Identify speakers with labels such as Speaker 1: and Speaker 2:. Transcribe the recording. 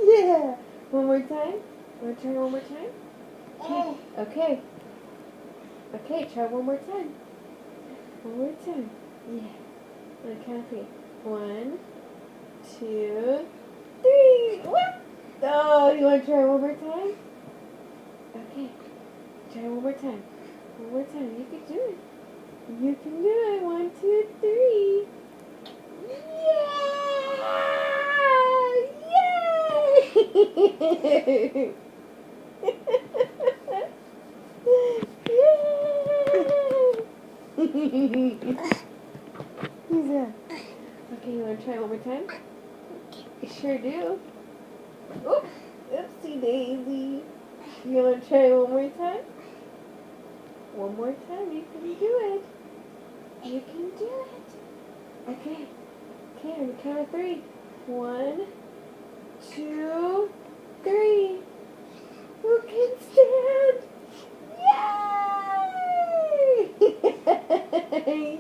Speaker 1: Yeah. One more time. Want to try one more time? Okay. Okay, try one more time. One more time. Yeah. On the count of 3. 1, 2, 3. Whoop! Oh, you want to try one more time? Okay. Try one more time. One more time. You can do it. You can do it. 1, 2, 3. Yeah! Yay! Yay! Yeah. Okay, you want to try one more time? You sure do. Oops, oopsie daisy. You want to try one more time? One more time, you can do it. You can do it. Okay. Okay, on the count of 3. 1, 2, 3. Who can stand? Yay!